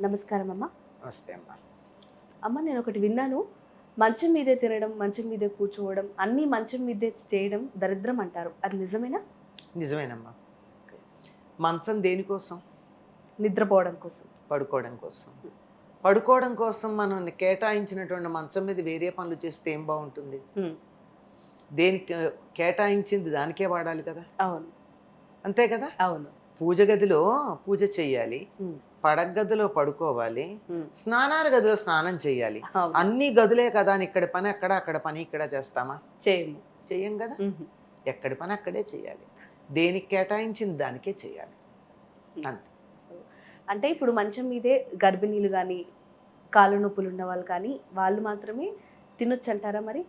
నమస్కారం అమ్మ. నమస్తే అమ్మా. అమ్మ నేను ఒకటి విన్నాను. మంచం మీదే తినడం, మంచం మీదే కూర్చోవడం, అన్నీ మంచం మీదే చేయడం దరిద్రం అంటారు. అది నిజమేనా? నిజమేనమ్మా. మంచం దేనికోసం? నిద్రపోవడం కోసం. పడుకోవడం కోసం. పడుకోవడం కోసం మనం కేటాయించినటువంటి మంచం మీద వేరే పనులు చేస్తే ఏం బాగుంటుంది? హ్మ్. దేనికి కేటాయించింది దానికే వాడాలి కదా. అవును. అంతే కదా. అవును. పూజ గదిలో పూజ చెయ్యాలి, హ్మ్. పడగదిలో పడుకోవాలి, హ్మ్. స్నానాల గదిలో స్నానం చేయాలి. అవును. అన్ని గదులే కదా అని ఇక్కడ పని అక్కడ, అక్కడ పని ఇక్కడ చేస్తామా? చేయము. చెయ్యం కదా. హుహు. ఎక్కడి పని అక్కడే చేయాలి, దేనికి కేటాయించింది దానికే చేయాలి. అంతే. అంటే ఇప్పుడు మంచం మీదే గర్భిణీలు గానీ, కాళ్ళు నొప్పులు ఉన్న వాళ్ళు కానీ, వాళ్ళు మాత్రమే తినొచ్చంటారా మరి?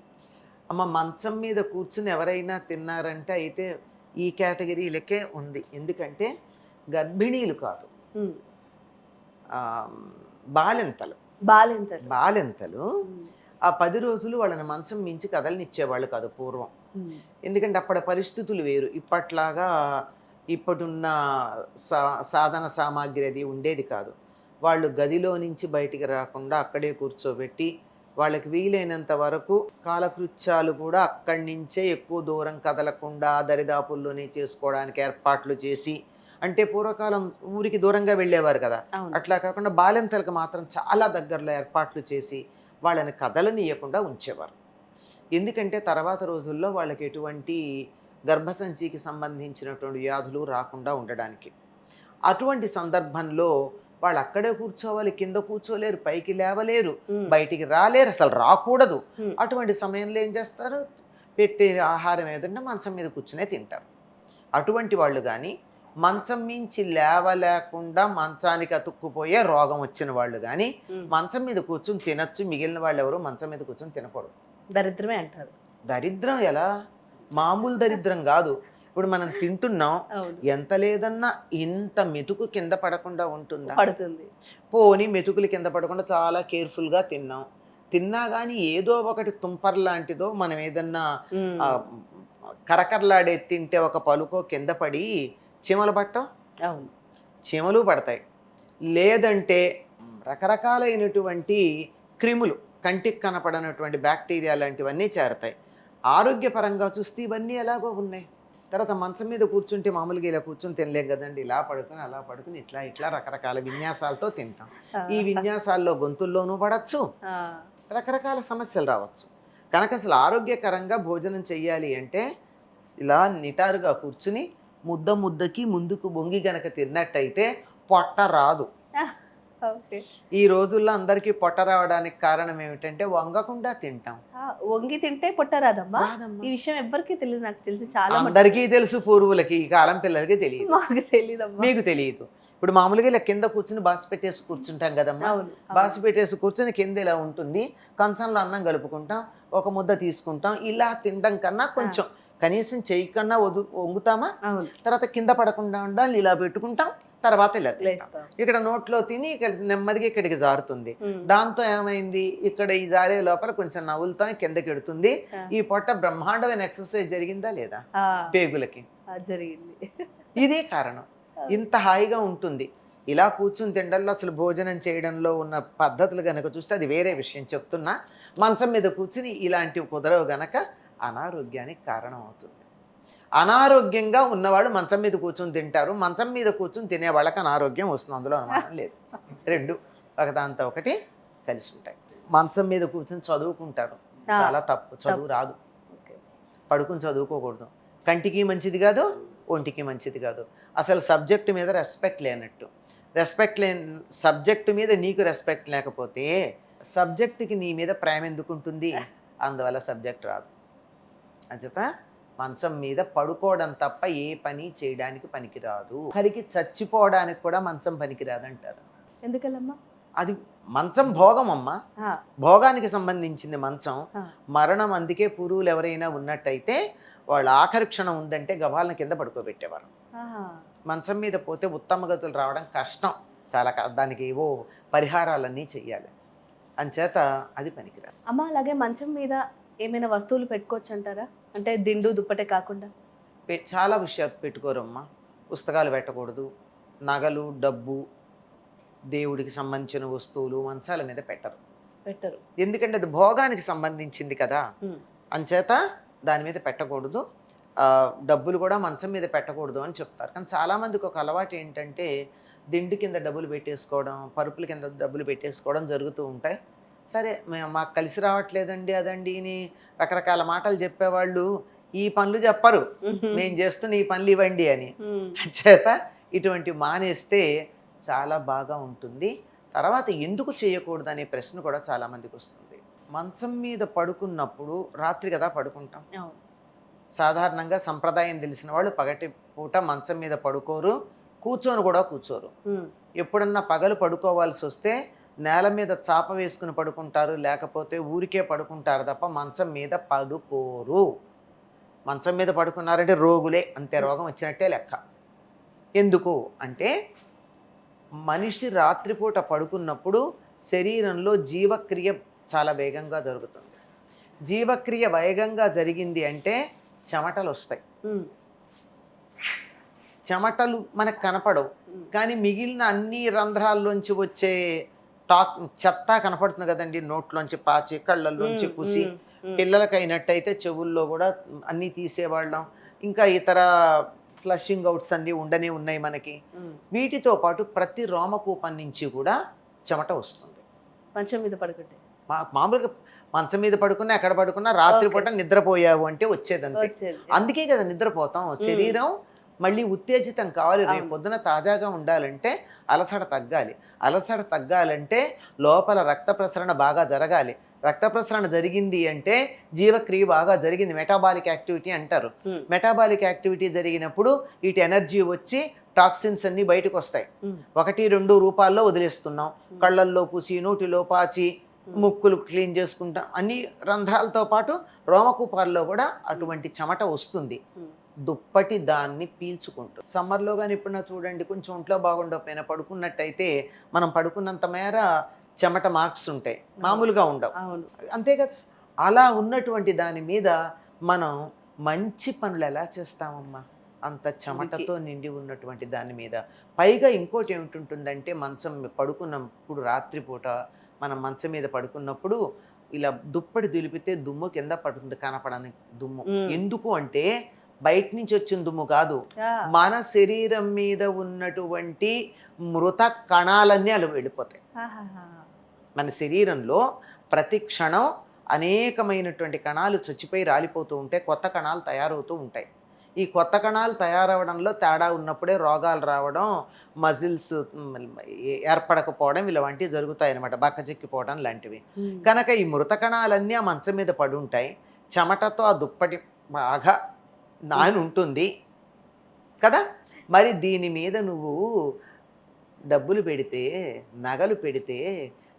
అమ్మ, మంచం మీద కూర్చుని ఎవరైనా తిన్నారంటే అయితే ఈ కేటగిరీలకే ఉంది. ఎందుకంటే గర్భిణీలు కాదు, హ్మ్. ఆహ్, బాలింతలు. బాలింతలు. బాలింతలు హ్మ్. ఆ 10 రోజులు వాళ్ళని మంచం మించి కదలనిచ్చేవాళ్ళు కాదు పూర్వం. హ్మ్. ఎందుకంటే అప్పటి పరిస్థితులు వేరు. ఇప్పట్లాగా ఇప్పుడున్న సా సాధన సామాగ్రి అది ఉండేది కాదు. వాళ్ళు గదిలో నుంచి బయటికి రాకుండా అక్కడే కూర్చోబెట్టి, వాళ్ళకి వీలైనంత వరకు కాలకృత్యాలు కూడా అక్కడి నుంచే ఎక్కువ దూరం కదలకుండా దరిదాపుల్లోనే చేసుకోవడానికి ఏర్పాట్లు చేసి, అంటే పూర్వకాలం ఊరికి దూరంగా వెళ్ళేవారు కదా. అవును. అట్లా కాకుండా బాలింతలకు మాత్రం చాలా దగ్గరలో ఏర్పాట్లు చేసి వాళ్ళని కదలనీయకుండా ఉంచేవారు. ఎందుకంటే తర్వాత రోజుల్లో వాళ్ళకి ఎటువంటి గర్భసంచికి సంబంధించినటువంటి వ్యాధులు రాకుండా ఉండడానికి. అటువంటి సందర్భంలో వాళ్ళు అక్కడే కూర్చోవాలి, కింద కూర్చోలేరు, పైకి లేవలేరు, హ్మ్. బయటికి రాలేరు, అసలు రాకూడదు. హ్మ్. అటువంటి సమయంలో ఏం చేస్తారు? పెట్టే ఆహారం ఏదంటే మంచం మీద కూర్చునే తింటారు. అటువంటి వాళ్ళు కానీ, మంచం మించి లేవలేకుండా మంచానికి అతుక్కుపోయే రోగం వచ్చిన వాళ్ళు కానీ హ్మ్. మంచం మీద కూర్చుని తినచ్చు. మిగిలిన వాళ్ళు ఎవరు మంచం మీద కూర్చొని తినకూడదు. దరిద్రమే అంటారు. దరిద్రం ఎలా? మామూలు దరిద్రం కాదు. ఇప్పుడు మనం తింటున్నాం, అవును. ఎంత లేదన్నా ఇంత మెతుకు కింద పడకుండా ఉంటుందా? పడుతుంది. పోనీ మెతుకులు కింద పడకుండా చాలా కేర్ఫుల్గా తిన్నాం. తిన్నా కానీ ఏదో ఒకటి తుంపర్ లాంటిదో మనం ఏదన్నా హ్మ్. ఆహ్, కరకరలాడే తింటే ఒక పలుకో కింద పడి చీమలు పట్టం, అవును. చీమలు పడతాయి. లేదంటే రకరకాలైనటువంటి క్రిములు, కంటికి కనపడనటువంటి బ్యాక్టీరియా లాంటివన్నీ చేరతాయి. ఆరోగ్యపరంగా చూస్తే ఇవన్నీ ఎలాగో ఉన్నాయి. తర్వాత మంచం మీద కూర్చుంటే మామూలుగా ఇలా కూర్చొని తినలేం కదండి. ఇలా పడుకొని, అలా పడుకొని, ఇట్లా ఇట్లా రకరకాల విన్యాసాలతో తింటాం. ఈ ఆ! విన్యాసాల్లో గొంతుల్లోనూ పడచ్చు, ఆ! రకరకాల సమస్యలు రావచ్చు. కనుక అసలు ఆరోగ్యకరంగా భోజనం చెయ్యాలి అంటే ఇలా నిటారుగా కూర్చుని ముద్ద ముద్దకి ముందుకు వంగి గనక తిన్నట్టయితే పొట్ట రాదు. ఓకే. ఈ రోజుల్లో అందరికీ పొట్ట రావడానికి కారణం ఏమిటంటే వంగకుండా తింటాం. ఆ! వంగి తింటే పొట్ట రాదమ్మా? రాదమ్మా. ఈ విషయం ఎవ్వరికీ తెలీదు. నాకు తెలిసి చాలా అందరికీ తెలుసు, పూర్వులకి. ఈ కాలం పిల్లలకి తెలియదు. మాకు తెలీదమ్మా. మీకు తెలియదు. ఇప్పుడు మామూలుగా ఇలా కింద కూర్చుని బాసి పెట్టేసి కూర్చుంటాం కదమ్మా. అవును. బాసి అవును. పెట్టేసి కూర్చొని కింద ఇలా ఉంటుంది. కంచంలో అన్నం కలుపుకుంటాం. ఒక ముద్ద తీసుకుంటాం. ఇలా తినడం కన్నా ఆ! కొంచెం కనీసం చెయ్యి కన్నా వంగుతామా? అవును. తర్వాత కింద పడకుండా ఉండాలి, ఇలా పెట్టుకుంటాం. తర్వాత ఇలా తింటాం. లేస్తాం. ఇక్కడ నోట్లో తిని ఇక్కడ నెమ్మదిగా ఇక్కడికి జారుతుంది. హ్మ్. దాంతో ఏమైంది? ఇక్కడ ఈ జారే లోపల కొంచెం నవ్వులుతాం, కిందకెడుతుంది. ఆ! ఈ పొట్ట బ్రహ్మాండమైన ఎక్సర్సైజ్ జరిగిందా లేదా? ఆ! పేగులకి. ఆ! జరిగింది. ఇదే కారణం. అవును. ఇంత హాయిగా ఉంటుంది. ఇలా కూర్చుని తినడంలో అసలు భోజనం చేయడంలో ఉన్న పద్ధతులు గనక చూస్తే అది వేరే విషయం చెప్తున్నా. మంచం మీద కూర్చుని ఇలాంటివి కుదరవు గనక అనారోగ్యానికి కారణం అవుతుంది. అనారోగ్యంగా ఉన్నవాళ్ళు మంచం మీద కూర్చొని తింటారు. మంచం మీద కూర్చొని తినే వాళ్ళకి అనారోగ్యం వస్తుంది. అందులో అనుమానం లేదు. 2 ఒకదాంతో ఒకటి కలిసి ఉంటాయి. మంచం మీద కూర్చొని చదువుకుంటారు. ఆ! చాలా తప్పు. చదువు తప్పు. రాదు. ఓకే. పడుకుని చదువుకోకూడదు. కంటికి మంచిది కాదు, ఒంటికి మంచిది కాదు. అసలు సబ్జెక్ట్ మీద రెస్పెక్ట్ లేనట్టు. రెస్పెక్ట్ లేని సబ్జెక్ట్ మీద నీకు రెస్పెక్ట్ లేకపోతే సబ్జెక్ట్‌కి నీ మీద ప్రేమ ఎందుకుంటుంది? అందువల్ల సబ్జెక్ట్ రాదు. అంచేత మంచం మీద పడుకోవడం తప్ప ఏ పని చేయడానికి పనికిరాదు. ఆఖరికి చచ్చిపోవడానికి కూడా మంచం పనికిరాదంటారు. ఎందుకలమ్మా? అది మంచం భోగం అమ్మా. ఆ! భోగానికి సంబంధించింది మంచం. ఆ! మరణం అందుకే పూర్వులు ఎవరైనా ఉన్నట్టయితే వాళ్ళు ఆఖరి క్షణం ఉందంటే గభాలను కింద పడుకోబెట్టేవారు. ఆహా! మంచం మీద పోతే ఉత్తమ గతులు రావడం కష్టం. చాలా దానికి ఏవో పరిహారాలన్నీ చెయ్యాలి. అంచేత అది పనికిరాదు. అమ్మ అలాగే మంచం మీద ఏమైనా వస్తువులు పెట్టుకోవచ్చంటారా? అంటే దిండు, దుప్పటే కాకుండా? చాలా విషయాలు పెట్టుకోరమ్మా. పుస్తకాలు పెట్టకూడదు, నగలు, డబ్బు, దేవుడికి సంబంధించిన వస్తువులు మంచాల మీద పెట్టరు. పెట్టరు. ఎందుకంటే అది భోగానికి సంబంధించింది కదా. ఉమ్. అంచేత దాని మీద పెట్టకూడదు. డబ్బులు కూడా మంచం మీద పెట్టకూడదు అని చెప్తారు. కానీ చాలామందికి ఒక అలవాటు ఏంటంటే దిండు కింద డబ్బులు పెట్టేసుకోవడం, పరుపుల కింద డబ్బులు పెట్టేసుకోవడం జరుగుతూ ఉంటాయి. సరే మాకు కలిసి రావట్లేదండి అదండి అని రకరకాల మాటలు చెప్పేవాళ్ళు ఈ పనులు చెప్పరు, నేను చేస్తున్న ఈ పనులు ఇవ్వండి అని. చేత ఇటువంటి మానేస్తే చాలా బాగా ఉంటుంది. తర్వాత ఎందుకు చేయకూడదు అనే ప్రశ్న కూడా చాలామందికి వస్తుంది. మంచం మీద పడుకున్నప్పుడు రాత్రి కదా పడుకుంటాం. అవును. సాధారణంగా సంప్రదాయం తెలిసిన వాళ్ళు పగటి పూట మంచం మీద పడుకోరు, కూర్చొని కూడా కూర్చోరు. ఎప్పుడన్నా పగలు పడుకోవాల్సి వస్తే నేల మీద చాప వేసుకుని పడుకుంటారు, లేకపోతే ఊరికే పడుకుంటారు తప్ప మంచం మీద పడుకోరు. మంచం మీద పడుకున్నారంటే రోగులే, అంతే, రోగం వచ్చినట్టే లెక్క. ఎందుకు అంటే మనిషి రాత్రిపూట పడుకున్నప్పుడు శరీరంలో జీవక్రియ చాలా వేగంగా జరుగుతుంది. జీవక్రియ వేగంగా జరిగింది అంటే చెమటలు వస్తాయి. చెమటలు మనకు కనపడవు, కానీ మిగిలిన అన్ని రంధ్రాల్లోంచి వచ్చే చెత్త కనపడుతుంది కదండి. నోట్లోంచి పాచి, కళ్ళల్లోంచి కుసి, పిల్లలకి అయినట్టయితే చెవుల్లో కూడా అన్నీ తీసేవాళ్ళం. ఇంకా ఇతర ఫ్లషింగ్ అవుట్స్ అన్నీ ఉన్నాయి మనకి. వీటితో పాటు ప్రతి రోమకూపం నుంచి కూడా చెమట వస్తుంది. మంచం మీద పడుకుంటే మామూలుగా మంచం మీద పడుకున్నా ఎక్కడ పడుకున్నా రాత్రిపూట నిద్రపోయావు అంటే వచ్చేదంతే. అందుకే కదా నిద్రపోతాం. శరీరం మళ్ళీ ఉత్తేజితం కావాలి. రేపు పొద్దున తాజాగా ఉండాలంటే అలసట తగ్గాలి. అలసట తగ్గాలంటే లోపల రక్త ప్రసరణ బాగా జరగాలి. రక్త ప్రసరణ జరిగింది అంటే జీవక్రియ బాగా జరిగింది, మెటాబాలిక్ యాక్టివిటీ అంటారు. మెటాబాలిక్ యాక్టివిటీ జరిగినప్పుడు వీటి ఎనర్జీ వచ్చి టాక్సిన్స్ అన్నీ బయటకు వస్తాయి. 1-2 రూపాల్లో వదిలేస్తున్నాం. కళ్ళల్లో పూసి, నోటిలో పాచి, ముక్కులు క్లీన్ చేసుకుంటాం. అన్ని రంధ్రాలతో పాటు రోమకూపాల్లో కూడా అటువంటి చెమట వస్తుంది. దుప్పటి దాన్ని పీల్చుకుంటుంది. సమ్మర్లో కానీ ఇప్పుడు చూడండి, కొంచెం ఒంట్లో బాగుండకపోయినా పడుకున్నట్టయితే మనం పడుకున్నంత మేర చెమట మార్క్స్ ఉంటాయి, మామూలుగా ఉండవు. అంతే కదా. అలా ఉన్నటువంటి దాని మీద మనం మంచి పనులు ఎలా చేస్తామమ్మా? అంత చెమటతో నిండి ఉన్నటువంటి దాని మీద. పైగా ఇంకోటి ఏమిటుంటుందంటే మంచం పడుకున్నప్పుడు రాత్రిపూట మనం మంచం మీద పడుకున్నప్పుడు ఇలా దుప్పటి దులిపితే దుమ్ము కింద పడుతుంది, కనపడని దుమ్ము. ఎందుకు అంటే బయట నుంచి వచ్చిన దుమ్ము కాదు, మన శరీరం మీద ఉన్నటువంటి మృత కణాలన్నీ అలా వెళ్ళిపోతాయి. మన శరీరంలో ప్రతి క్షణం అనేకమైనటువంటి కణాలు చచ్చిపోయి రాలిపోతూ ఉంటాయి, కొత్త కణాలు తయారవుతూ ఉంటాయి. ఈ కొత్త కణాలు తయారవడంలో తేడా ఉన్నప్పుడే రోగాలు రావడం, మజిల్స్ ఏర్పడకపోవడం ఇలాంటివి జరుగుతాయి అన్నమాట, బక్కచెక్కిపోవడం లాంటివి. కనుక ఈ మృత కణాలన్నీ ఆ మంచం మీద పడి ఉంటాయి. చెమటతో ఆ దుప్పటి బాగా నాని ఉంటుంది కదా. మరి దీని మీద నువ్వు డబ్బులు పెడితే, నగలు పెడితే,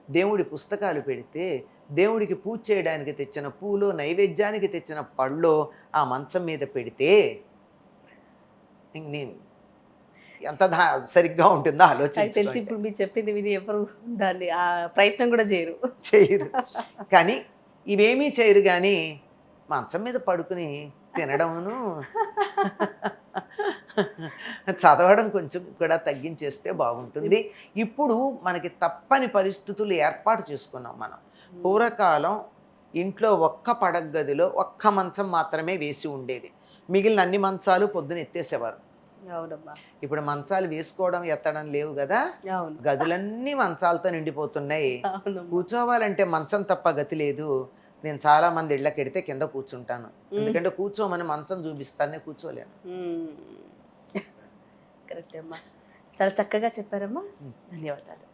దేవుడి పుస్తకాలు పెడితే, దేవుడికి పూజ చేయడానికి తెచ్చిన పూలు, నైవేద్యానికి తెచ్చిన పళ్ళు ఆ మంచం మీద పెడితే నేను ఎంత సరిగ్గా ఉంటుందో ఆలోచించి. తెలిసి ఇప్పుడు మీరు చెప్పింది విని ఎవరు దాన్ని ఆ ప్రయత్నం కూడా చేయరు. కానీ ఇవేమీ చేయరు. కానీ మంచం మీద పడుకుని తినడమును చదవడం కొంచెం కూడా తగ్గించేస్తే బాగుంటుంది. ఇప్పుడు మనకి తప్పని పరిస్థితులు ఏర్పాటు చేసుకున్నాం మనం. పూర్వకాలం ఇంట్లో ఒక్క పడగదిలో ఒక్క మంచం మాత్రమే వేసి ఉండేది, మిగిలిన అన్ని మంచాలు పొద్దున ఎత్తేసేవారు. ఇప్పుడు మంచాలు వేసుకోవడం ఎత్తడం లేవు కదా, గదులన్నీ మంచాలతో నిండిపోతున్నాయి. కూర్చోవాలంటే మంచం తప్ప గతి లేదు. నేను చాలా మంది ఇళ్ళకెడితే కింద కూర్చుంటాను, ఎందుకంటే కూర్చోమని మంచం చూపిస్తానే కూర్చోలేను. కరెక్ట్ అమ్మా, చాలా చక్కగా చెప్పారమ్మా, ధన్యవాదాలు.